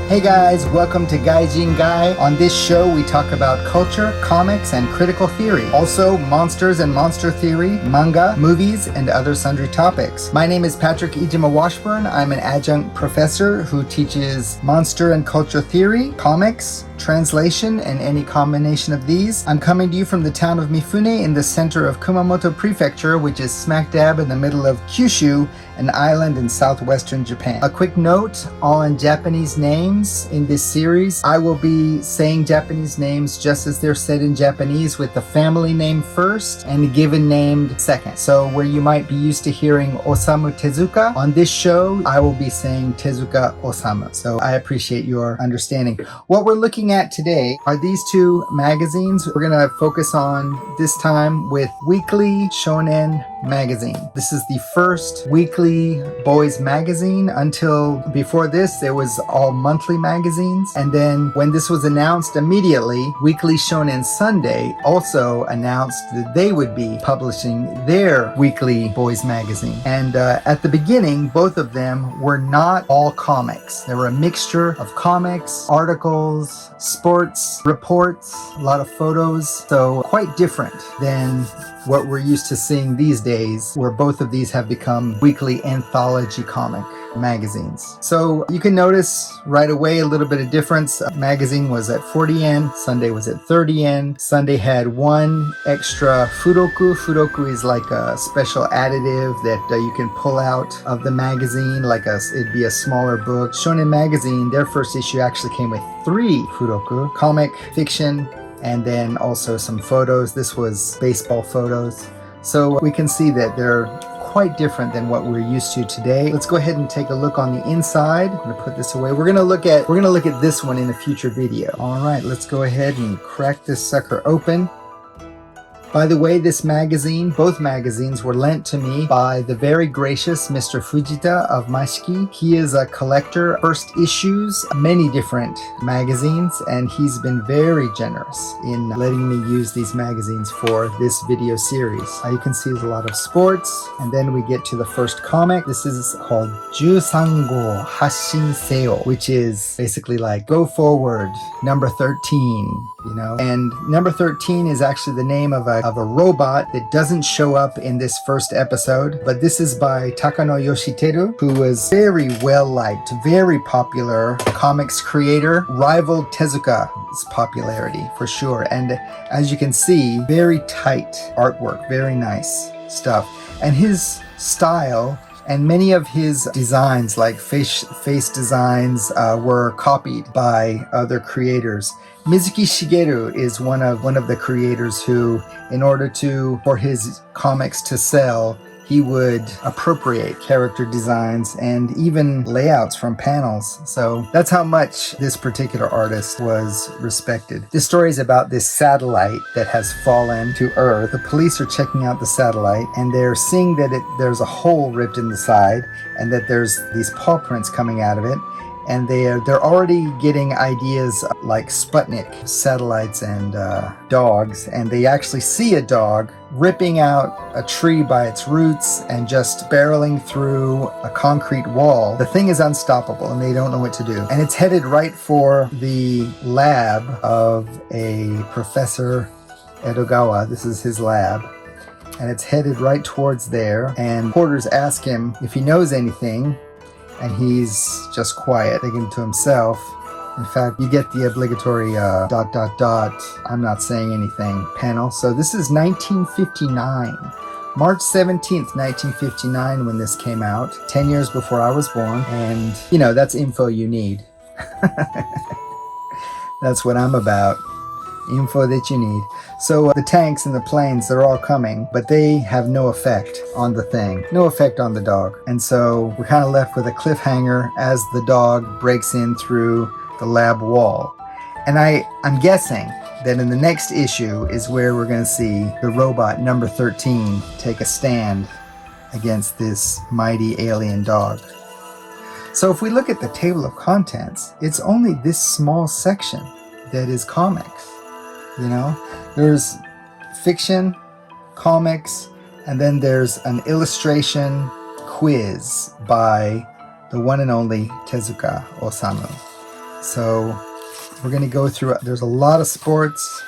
Hey guys, welcome to GAIJINGUY. On this show, we talk about culture, comics, and critical theory. Also, monsters and monster theory, manga, movies, and other sundry topics. My name is Patrick Ijima Washburn. I'm an adjunct professor who teaches monster and culture theory, comics, translation, and any combination of these. I'm coming to you from the town of Mifune in the center of Kumamoto Prefecture, which is smack dab in the middle of Kyushu, an island in southwestern Japan. A quick note on Japanese names in this series. I will be saying Japanese names just as they're said in Japanese, with the family name first and the given name second. So where you might be used to hearing Osamu Tezuka, on this show, I will be saying Tezuka Osamu. So I appreciate your understanding. What we're looking at today are these two magazines. We're going to focus on this time with Weekly Shōnen Magazine. This is the first weekly boys magazine. Until before this, there was all monthly magazines. And then when this was announced, immediately Weekly Shōnen Sunday also announced that they would be publishing their weekly boys magazine. And at the beginning, both of them were not all comics. They were a mixture of comics, articles, sports, reports, a lot of photos. So quite different than what we're used to seeing these days, where both of these have become weekly anthology comic magazines. So you can notice right away a little bit of difference. Magazine was at 40 yen, Sunday was at 30 yen. Sunday had one extra furoku. Furoku is like a special additive that you can pull out of the magazine, like it'd be a smaller book. Shōnen Magazine, their first issue actually came with 3 furoku, comic, fiction, and then also some photos. This was baseball photos. So we can see that they're quite different than what we're used to today. Let's go ahead and take a look on the inside. I'm gonna put this away. We're gonna look at this one in a future video. All right, let's go ahead and crack this sucker open. By the way, this magazine, both magazines, were lent to me by the very gracious Mr. Fujita of Mashiki. He is a collector, first issues, many different magazines, and he's been very generous in letting me use these magazines for this video series. You can see there's a lot of sports, and then we get to the first comic. This is called 13号 Hasshin Seo, which is basically like go forward, number 13. You know, and number 13 is actually the name of a robot that doesn't show up in this first episode, but this is by Takano Yoshiteru, who was very well liked, very popular comics creator, rivaled Tezuka's popularity for sure. And as you can see, very tight artwork, very nice stuff. And his style and many of his designs, like face designs, were copied by other creators. Mizuki Shigeru is one of the creators who, in order for his comics to sell, he would appropriate character designs and even layouts from panels. So that's how much this particular artist was respected. This story is about this satellite that has fallen to Earth. The police are checking out the satellite, and they're seeing that there's a hole ripped in the side, and that there's these paw prints coming out of it. And they're already getting ideas like Sputnik satellites and dogs, and they actually see a dog ripping out a tree by its roots and just barreling through a concrete wall. The thing is unstoppable, and they don't know what to do. And it's headed right for the lab of a Professor Edogawa. This is his lab. And it's headed right towards there. And reporters ask him if he knows anything, and he's just quiet, thinking to himself. In fact, you get the obligatory ... I'm not saying anything panel. So this is 1959. March 17th, 1959 when this came out, 10 years before I was born. And, you know, that's info you need. That's what I'm about. Info that you need. So the tanks and the planes, they're all coming, but they have no effect on the thing. No effect on the dog. And so we're kind of left with a cliffhanger as the dog breaks in through the lab wall. And I'm guessing that in the next issue is where we're going to see the robot number 13 take a stand against this mighty alien dog. So if we look at the table of contents, it's only this small section that is comics. You know, there's fiction, comics, and then there's an illustration quiz by the one and only Tezuka Osamu. So we're going to go through, there's a lot of sports,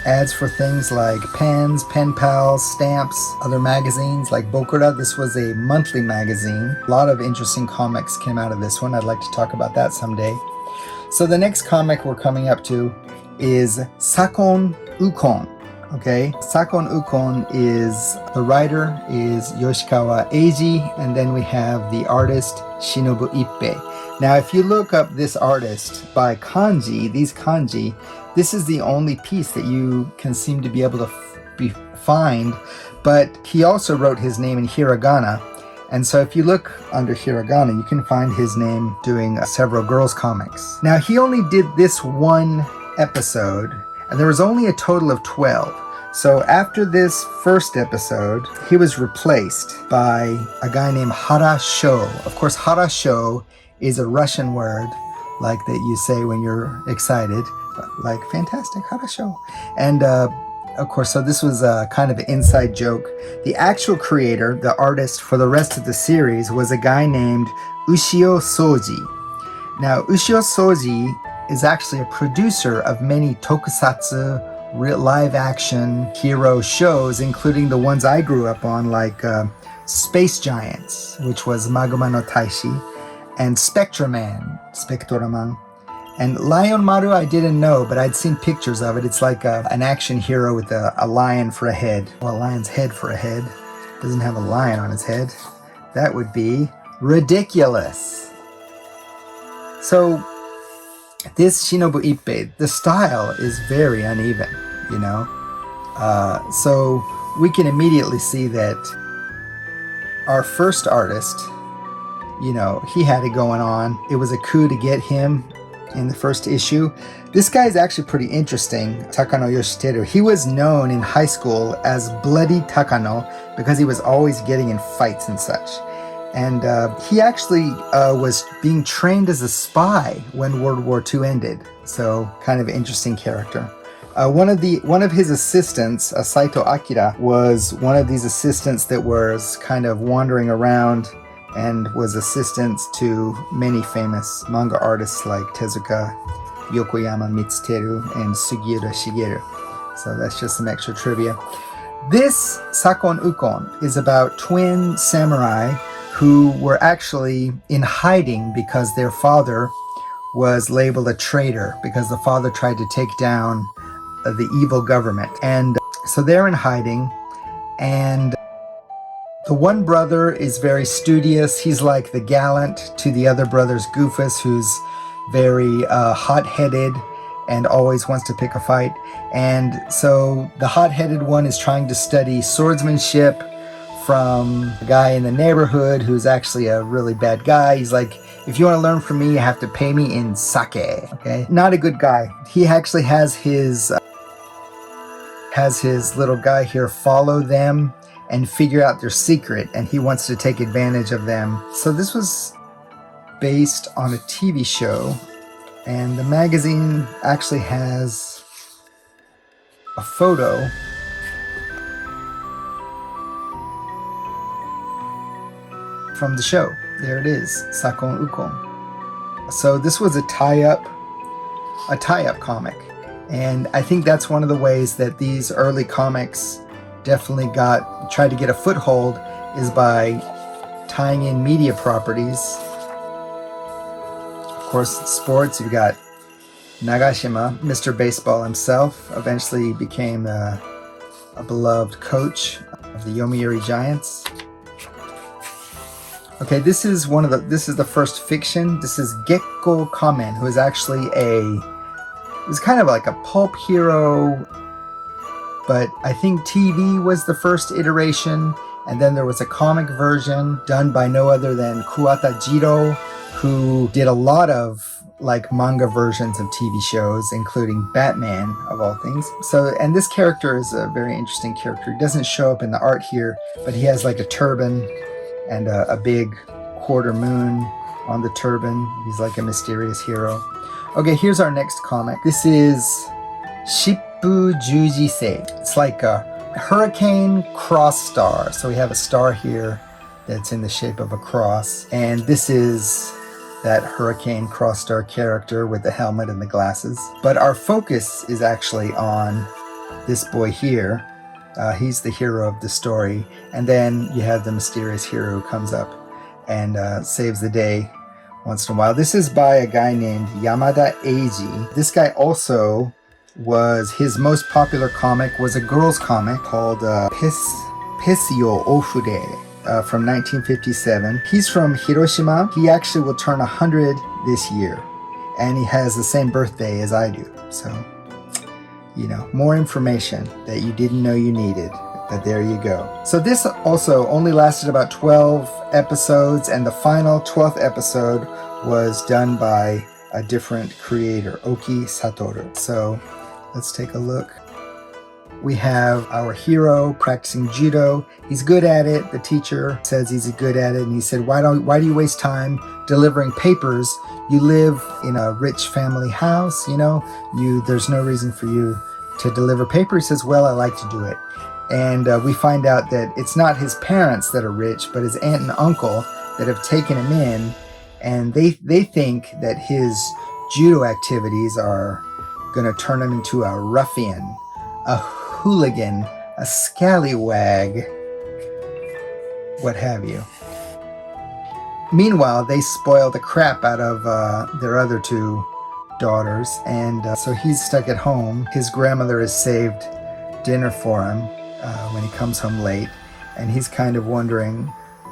ads for things like pens, pen pals, stamps, other magazines like Bokura. This was a monthly magazine. A lot of interesting comics came out of this one. I'd like to talk about that someday. So the next comic we're coming up to is Sakon Ukon. Okay, Sakon Ukon is, the writer is Yoshikawa Eiji, and then we have the artist Shinobu Ippei. Now, if you look up this artist by kanji, these kanji, this is the only piece that you can seem to be able to find, but he also wrote his name in hiragana. And so if you look under hiragana, you can find his name doing several girls comics. Now, he only did this one episode, and there was only a total of 12. So after this first episode, he was replaced by a guy named Harasho. Of course, Harasho is a Russian word, like that you say when you're excited, like fantastic, Harasho. And of course, so this was a kind of an inside joke. The actual creator, the artist for the rest of the series, was a guy named Ushio Soji. Now, Ushio Soji is actually a producer of many tokusatsu, real live action hero shows, including the ones I grew up on, like Space Giants, which was Maguma no Taishi, and Spectraman, Spectroman. And Lion Maru I didn't know, but I'd seen pictures of it. It's like an action hero with a lion for a head. Well, a lion's head for a head. Doesn't have a lion on his head. That would be ridiculous. So this Shinobu Ippei, the style is very uneven, you know. So we can immediately see that our first artist, you know, he had it going on. It was a coup to get him in the first issue. This guy is actually pretty interesting, Takano Yoshiteru. He was known in high school as Bloody Takano because he was always getting in fights and such. And he actually was being trained as a spy when World War II ended. So kind of an interesting character. One of his assistants, Saito Akira, was one of these assistants that was kind of wandering around and was assistants to many famous manga artists like Tezuka, Yokoyama Mitsuteru, and Sugiura Shigeru. So that's just some extra trivia. This Sakon Ukon is about twin samurai who were actually in hiding because their father was labeled a traitor because the father tried to take down the evil government. And so they're in hiding, and the one brother is very studious. He's like the gallant to the other brother's Goofus, who's very hot-headed and always wants to pick a fight. And so the hot-headed one is trying to study swordsmanship from a guy in the neighborhood who's actually a really bad guy. He's like, if you want to learn from me, you have to pay me in sake. Okay, not a good guy. He actually has his little guy here follow them and figure out their secret, and he wants to take advantage of them. So this was based on a TV show, and the magazine actually has a photo from the show. There it is, Sakon Ukon. So this was a tie-up comic, and I think that's one of the ways that these early comics definitely tried to get a foothold, is by tying in media properties. Of course, sports, you've got Nagashima, Mr. Baseball himself, eventually became a beloved coach of the Yomiuri Giants. Okay, this is the first fiction. This is Gekko Kamen, who is actually it was kind of like a pulp hero, but I think TV was the first iteration, and then there was a comic version done by no other than Kuwata Jiro, who did a lot of like manga versions of TV shows, including Batman, of all things. So, and this character is a very interesting character. He doesn't show up in the art here, but he has like a turban and a big quarter moon on the turban. He's like a mysterious hero. Okay, here's our next comic. This is Shippu Jujisei. It's like a hurricane cross star. So we have a star here that's in the shape of a cross. And this is that Hurricane Cross-Star character with the helmet and the glasses. But our focus is actually on this boy here. He's the hero of the story. And then you have the mysterious hero who comes up and saves the day once in a while. This is by a guy named Yamada Eiji. This guy also his most popular comic was a girl's comic called Pesio Ofure. From 1957. He's from Hiroshima. He actually will turn 100 this year. And he has the same birthday as I do. So, more information that you didn't know you needed. But there you go. So this also only lasted about 12 episodes. And the final 12th episode was done by a different creator, Oki Satoru. So let's take a look. We have our hero practicing judo. He's good at it. The teacher says he's good at it. And he said, why do you waste time delivering papers? You live in a rich family house, there's no reason for you to deliver papers. He says, well, I like to do it. And we find out that it's not his parents that are rich, but his aunt and uncle that have taken him in. And they think that his judo activities are going to turn him into a ruffian, a hooligan, a scallywag, what have you. Meanwhile, they spoil the crap out of their other two daughters, and so he's stuck at home. His grandmother has saved dinner for him when he comes home late, and he's kind of wondering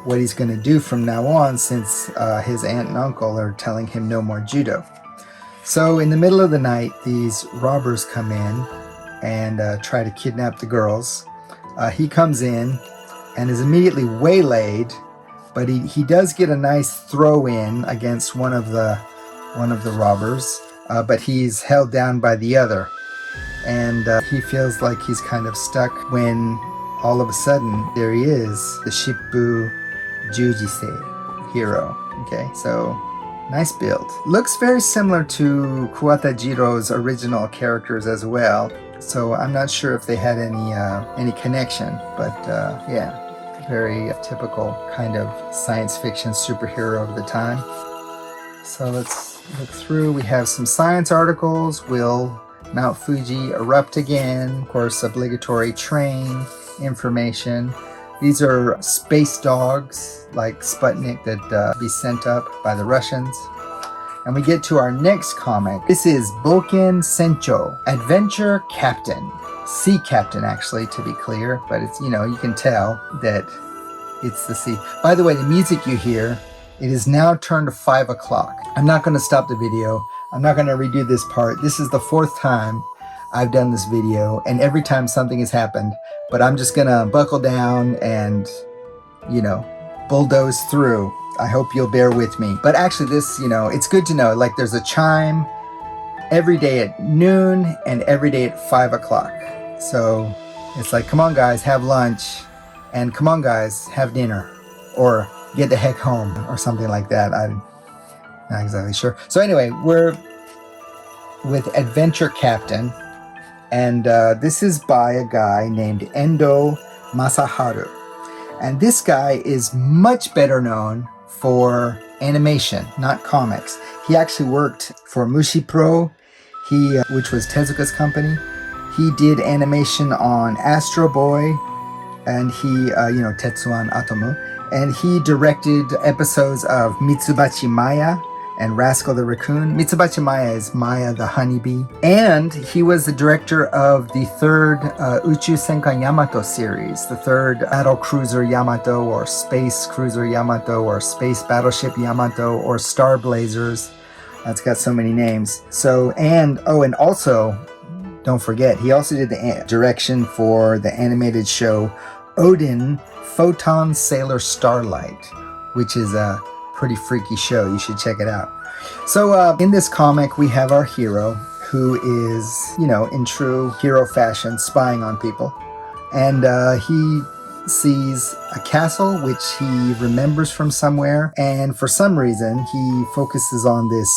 what he's going to do from now on, since his aunt and uncle are telling him no more judo. So in the middle of the night, these robbers come in and try to kidnap the girls. He comes in and is immediately waylaid, but he does get a nice throw in against one of the robbers, but he's held down by the other, and he feels like he's kind of stuck when all of a sudden there he is, the Shippu Jujisei hero. Okay, so nice build. Looks very similar to Kuwatajiro's original characters as well. So I'm not sure if they had any connection, but yeah, very typical kind of science fiction superhero of the time. So let's look through. We have some science articles. Will Mount Fuji erupt again? Of course, obligatory train information. These are space dogs like Sputnik that be sent up by the Russians. And we get to our next comic. This is Boken Sencho, Adventure Captain. Sea Captain, actually, to be clear. But it's, you can tell that it's the sea. By the way, the music you hear, it is now turned to 5 o'clock. I'm not going to stop the video. I'm not going to redo this part. This is the 4th time I've done this video. And every time something has happened. But I'm just going to buckle down and, bulldoze through. I hope you'll bear with me. But actually this, it's good to know, like there's a chime every day at noon and every day at 5 o'clock. So it's like, come on guys, have lunch, and come on guys, have dinner, or get the heck home, or something like that. I'm not exactly sure. So anyway, we're with Adventure Captain, and this is by a guy named Endo Masaharu. And this guy is much better known for animation, not comics. He actually worked for Mushi Pro, which was Tezuka's company. He did animation on Astro Boy, and he, Tetsuan Atomu, and he directed episodes of Mitsubachi Maya and Rascal the Raccoon. Mitsubachi Maya is Maya the honeybee. And he was the director of the 3rd Uchu Senkai Yamato series, the 3rd Battle Cruiser Yamato, or Space Cruiser Yamato, or Space Battleship Yamato, or Star Blazers. It's got so many names. So, and also, don't forget, he also did the direction for the animated show Odin Photon Sailor Starlight, which is a pretty freaky show. You should check it out. So in this comic, we have our hero who is, in true hero fashion, spying on people. And he sees a castle which he remembers from somewhere. And for some reason, he focuses on this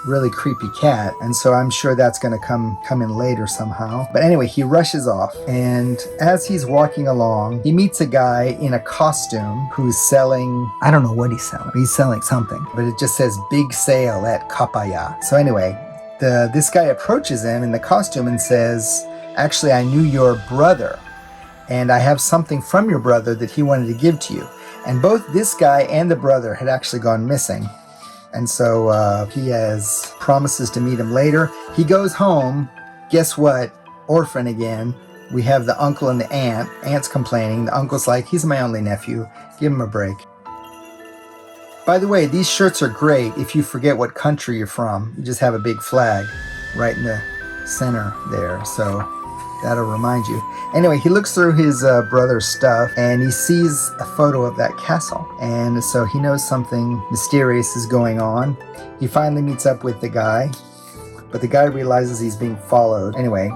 really creepy cat, and so I'm sure that's going to come in later somehow. But anyway, he rushes off, and as he's walking along, he meets a guy in a costume who's selling, I don't know what he's selling. He's selling something, but it just says big sale at Kapaya. So anyway, this guy approaches him in the costume and says, actually, I knew your brother, and I have something from your brother that he wanted to give to you. And both this guy and the brother had actually gone missing. And so he promises to meet him later. He goes home. Guess what? Orphan again. We have the uncle and the aunt. Aunt's complaining. The uncle's like, he's my only nephew. Give him a break. By the way, these shirts are great if you forget what country you're from. You just have a big flag right in the center there. So that'll remind you. Anyway, he looks through his brother's stuff and he sees a photo of that castle. And so he knows something mysterious is going on. He finally meets up with the guy, but the guy realizes he's being followed. Anyway,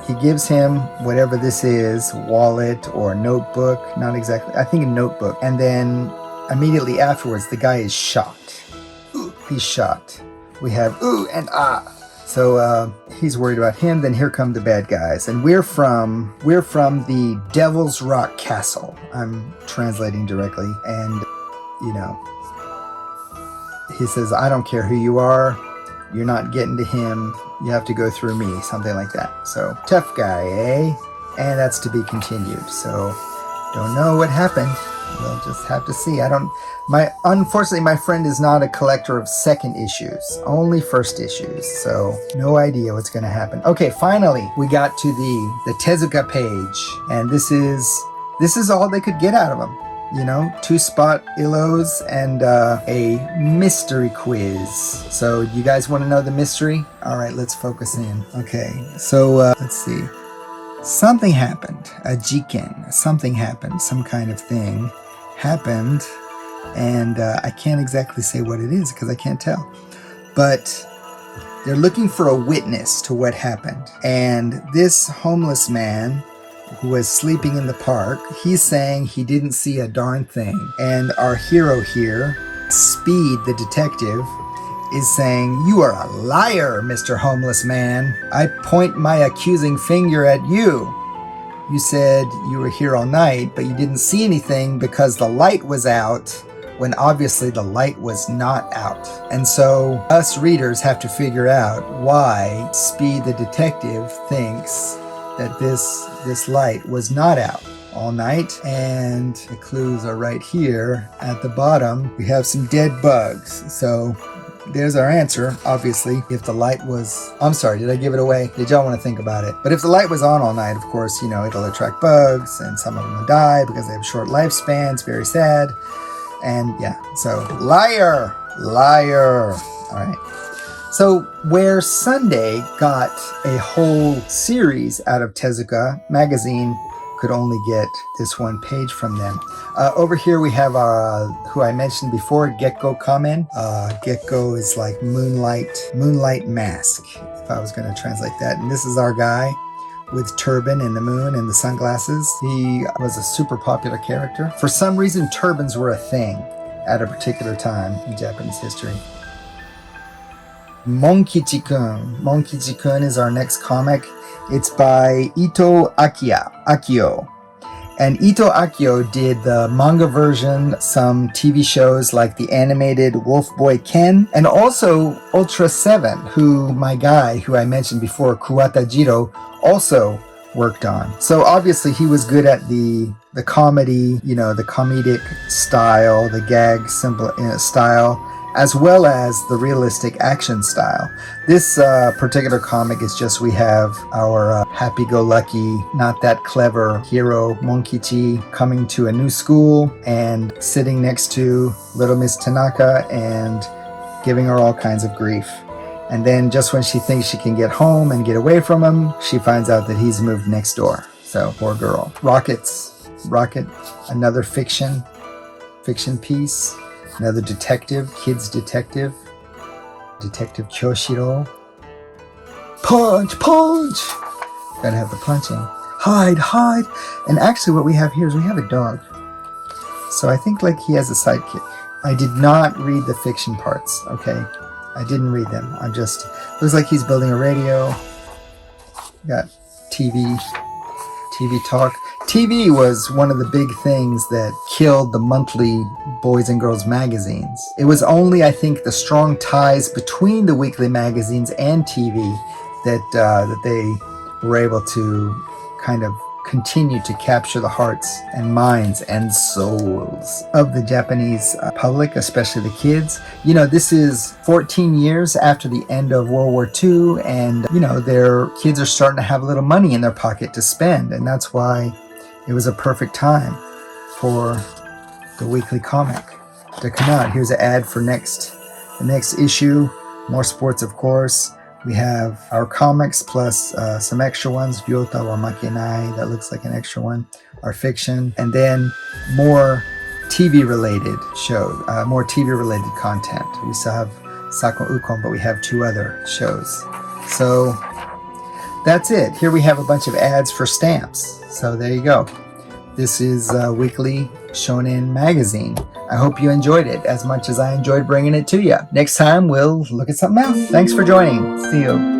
he gives him whatever this is, wallet or notebook, not exactly, I think a notebook. And then immediately afterwards, the guy is shot. He's shot. We have ooh and ah. So he's worried about him. Then here come the bad guys, and we're from the Devil's Rock Castle. I'm translating directly, and you know, he says, "I don't care who you are. You're not getting to him. You have to go through me." Something like that. So tough guy, eh? And that's to be continued. So don't know what happened. We'll just have to see. Unfortunately, my friend is not a collector of second issues, only first issues. So no idea what's going to happen. Okay, finally, we got to the Tezuka page, and this is all they could get out of him. You know, 2-spot illos and a mystery quiz. So you guys want to know the mystery? All right, let's focus in. Okay, so let's see. Something happened, a jiken, something happened, some kind of thing happened, and I can't exactly say what it is because I can't tell. But they're looking for a witness to what happened. And this homeless man who was sleeping in the park, he's saying he didn't see a darn thing. And our hero here, Speed, the detective, is saying, "You are a liar, Mr. Homeless Man. I point my accusing finger at you. You said you were here all night, but you didn't see anything because the light was out, when obviously the light was not out." And so us readers have to figure out why Speed the detective thinks that this light was not out all night. And the clues are right here at the bottom. We have some dead bugs. So there's our answer, obviously. If the light was... I'm sorry, did I give it away? Did y'all want to think about it? But if the light was on all night, of course, you know, it'll attract bugs, and some of them will die because they have short lifespans. Very sad. And yeah, so liar. All right. So where Sunday got a whole series out of Tezuka, Magazine could only get this one page from them. Over here we have who I mentioned before, Gekko Kamen. Gekko is like moonlight mask, if I was going to translate that. And this is our guy with turban and the moon and the sunglasses. He was a super popular character. For some reason, turbans were a thing at a particular time in Japanese history. Monkichi-kun. Monkichi-kun is our next comic. It's by Ito Akio. And Ito Akio did the manga version, some TV shows like the animated Wolf Boy Ken, and also Ultra 7, who my guy, who I mentioned before, Kuwata Jiro, also worked on. So obviously he was good at the comedy, you know, the comedic style, the gag simple style, as well as the realistic action style. This particular comic is just, we have our happy-go-lucky, not that clever hero, Monkichi, coming to a new school and sitting next to little Miss Tanaka and giving her all kinds of grief. And then just when she thinks she can get home and get away from him, she finds out that he's moved next door. So, poor girl. Rocket, another fiction piece. Another detective, kids detective, Detective Choshiro. Punch! Gotta have the punching. Hide! And actually what we have here is we have a dog. So I think like he has a sidekick. I did not read the fiction parts, okay? I didn't read them. I'm just, looks like he's building a radio. Got TV talk. TV was one of the big things that killed the monthly boys and girls magazines. It was only, I think, the strong ties between the weekly magazines and TV that they were able to kind of continue to capture the hearts and minds and souls of the Japanese public, especially the kids. You know, this is 14 years after the end of World War II, and, you know, their kids are starting to have a little money in their pocket to spend, and that's why it was a perfect time for the weekly comic to come out. Here's an ad for the next issue. More sports, of course. We have our comics plus some extra ones. Ryota wa Makenai, that looks like an extra one. Our fiction. And then more TV-related shows, more TV-related content. We still have Sakon Ukon, but we have 2 other shows. So that's it. Here we have a bunch of ads for stamps. So there you go. This is Weekly Shōnen Magazine. I hope you enjoyed it as much as I enjoyed bringing it to you. Next time, we'll look at something else. Thanks for joining. See you.